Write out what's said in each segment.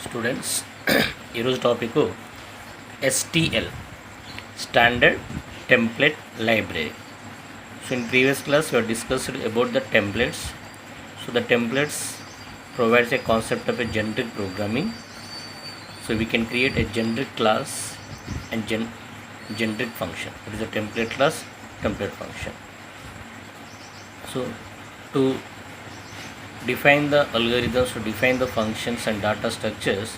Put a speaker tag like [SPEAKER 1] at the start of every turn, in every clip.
[SPEAKER 1] Students ఈరోజు topic STL standard template library. So in previous class we have discussed about the templates. So the templates provides a concept of a generic programming. So we can create a generic class and generic function. It is a template class, template function. So to define the algorithms, to define the functions and data structures,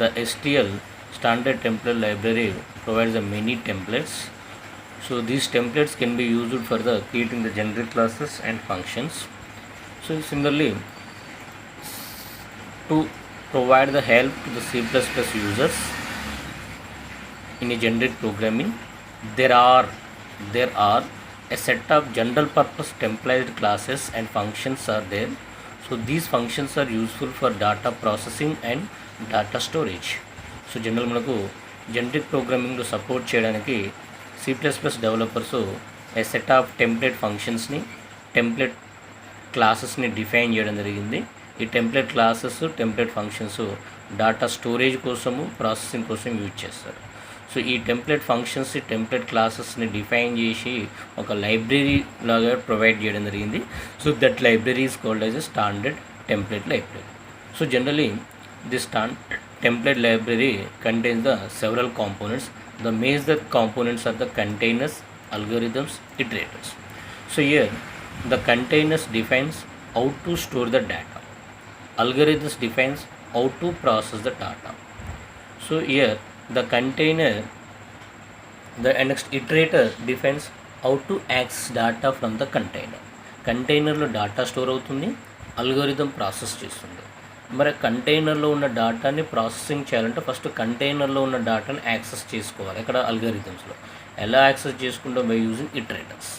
[SPEAKER 1] the STL standard template library provides the many templates. So these templates can be used for the creating the generic classes and functions. So similarly, to provide the help to the C++ users in a generic programming, there are a set of general purpose template classes and functions are there. So these functions are useful for data processing and data storage. So general మనకు generic ప్రోగ్రామింగ్లో support చేయడానికి C++ developers a set of template ఫంక్షన్స్ని, template క్లాసెస్ని define చేయడం జరిగింది. ఈ template classes, template functions data storage కోసము, processing కోసం యూజ్ చేస్తారు. సో ఈ టెంప్లెట్ ఫంక్షన్స్, టెంప్లెట్ క్లాసెస్ని డిఫైన్ చేసి ఒక లైబ్రరీ లాగా ప్రొవైడ్ చేయడం జరిగింది. So that library is called as a standard template library. So generally this template library contains the several components. The major components are the containers, algorithms, iterators. So here the containers defines how to store the data, algorithms defines how to process the data. So here the container, the next iterator defines how to access data from the container. కంటైనర్లో data store అవుతుంది, algorithm process చేస్తుంది. మరి కంటైనర్లో ఉన్న డేటాని processing చేయాలంటే first కంటైనర్లో ఉన్న డేటాని యాక్సెస్ చేసుకోవాలి. ఇక్కడ అల్గోరిథమ్స్లో ఎలా యాక్సెస్ చేసుకుంటాం? By using iterators.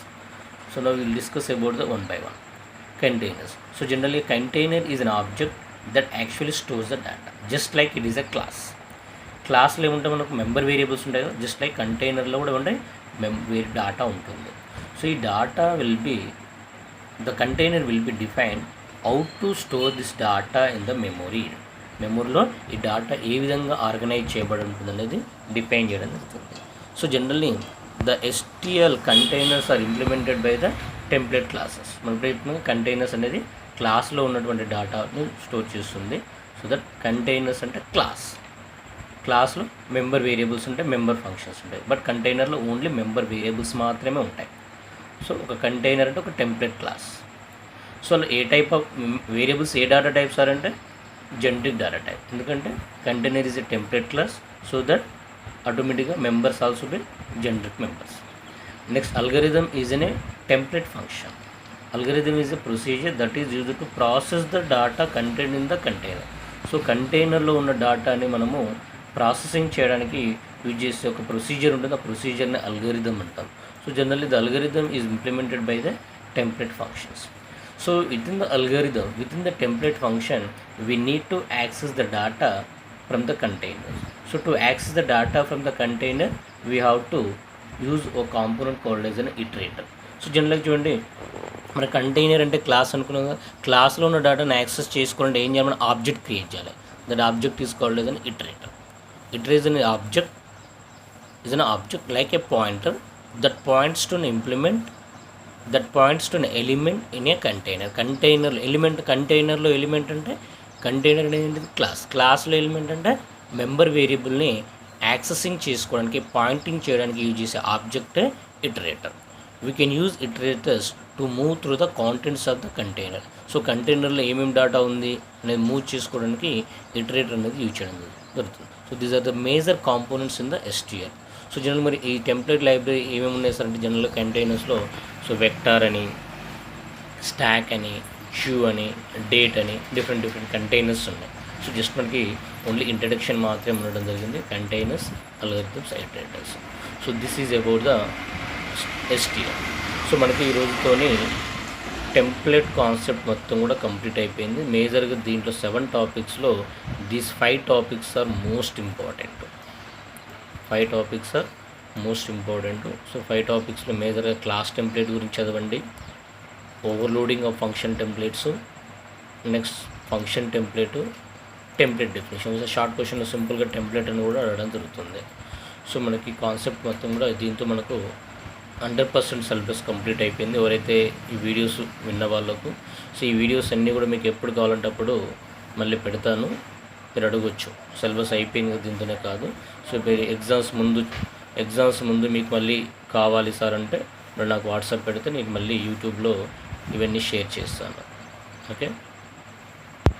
[SPEAKER 1] So now will discuss about the one by one. Containers. So generally container is an object that actually stores the data, just like it is a class. క్లాస్లో ఏముంటే మనకు member variables ఉంటాయి కదా, just like కంటైనర్లో కూడా ఉంటాయి data ఉంటుంది. So ఈ data will be, the container will be define how to store this data in the memory. మెమొరీలో ఈ డేటా ఏ విధంగా ఆర్గనైజ్ చేయబడి ఉంటుంది అనేది డిఫైన్ చేయడం జరుగుతుంది. So generally the STL containers are implemented by the template classes. మన ప్రయత్నంగా కంటైనర్స్ అనేది క్లాస్లో ఉన్నటువంటి డేటాను స్టోర్ చేస్తుంది. సో దట్ కంటైనర్స్ అంటే క్లాస్లో మెంబర్ వేరియబుల్స్ ఉంటాయి, మెంబర్ ఫంక్షన్స్ ఉంటాయి. బట్ కంటైనర్లో ఓన్లీ మెంబర్ వేరియబుల్స్ మాత్రమే ఉంటాయి. సో ఒక కంటైనర్ అంటే ఒక template class. So a type of variables, a data types are అంటే జనరిక్ డేటా టైప్. ఎందుకంటే container is a template class, so that ఆటోమేటిక్గా members also be generic members. Next algorithm is an a template function. Algorithm is a procedure that is used to process the data contain in the container. So కంటైనర్లో ఉన్న డేటాని మనము processing చేయడానికి use చేసే ఒక procedure ఉంటుంది. ఆ ప్రొసీజర్ని algorithm అంటారు. So generally the algorithm is implemented by the template functions. So within the algorithm, within the template function, we need to access the data from the container. So to access the data from the container, we have to use a component called as an iterator. So జనరల్గా చూడండి, మన container అంటే class అనుకున్నాం కదా, క్లాస్లో ఉన్న డేటాను access చేసుకోవాలంటే ఏం చేయాలి? మనం ఆబ్జెక్ట్ క్రియేట్ చేయాలి. That object is called as an iterator. Iterator is an object like a pointer that points to an implement, that points to element in a container. కంటైనర్లో ఎలిమెంట్, కంటైనర్లో ఎలిమెంట్ అంటే container అనేది క్లాస్లో element అంటే member వేరియబుల్ని accessing చేసుకోవడానికి, Poynting చేయడానికి use చేసే object iterator. We can use iterators to move through the contents of the container. So కంటైనర్లో ఏమేమి డేటా ఉంది అనేది మూవ్ చేసుకోవడానికి ఇటరేటర్ అనేది యూజ్ చేయడం జరుగుతుంది. So these are the major components in the STL. So general మరి ఈ టెంప్లెట్ లైబ్రరీ ఏమేమి ఉన్నాయి సార్ అంటే జనరల్ కంటైనర్స్లో సో వెక్టార్ అని, స్టాక్ అని, షూ అని, డేట్ అని డిఫరెంట్ కంటైనర్స్ ఉన్నాయి. సో జస్ట్ మనకి ఓన్లీ ఇంట్రడక్షన్ మాత్రమే ఉండడం జరిగింది. Containers, algorithms, iterators. So this is about the STL. So మనకి ఈ రోజుతోని టెంప్లెట్ కాన్సెప్ట్ మొత్తం కూడా కంప్లీట్ అయిపోయింది. మేజర్గా దీంట్లో 7 టాపిక్స్లో these 5 topics are most important. 5 topics are most important. So 5 టాపిక్స్లో మేజర్గా క్లాస్ టెంప్లెట్ గురించి చదవండి, overloading of function templates, next function template, template definition. Short క్వశ్చన్లో సింపుల్గా టెంప్లెట్ అని కూడా అడగడం జరుగుతుంది. సో మనకి కాన్సెప్ట్ మొత్తం కూడా దీంతో మనకు 100% సిలబస్ కంప్లీట్ అయిపోయింది ఎవరైతే ఈ వీడియోస్ విన్న వాళ్ళకు. సో ఈ వీడియోస్ అన్నీ కూడా మీకు ఎప్పుడు కావాలంటే అప్పుడు మళ్ళీ పెడతాను, మీరు అడగొచ్చు. సిలబస్ అయిపోయింది కదా దీంతోనే కాదు. సో మీరు ఎగ్జామ్స్ ముందు మీకు మళ్ళీ కావాలి సార్ అంటే మీరు నాకు వాట్సాప్ పెడితే నేను మళ్ళీ యూట్యూబ్లో ఇవన్నీ షేర్ చేస్తాను. ఓకే.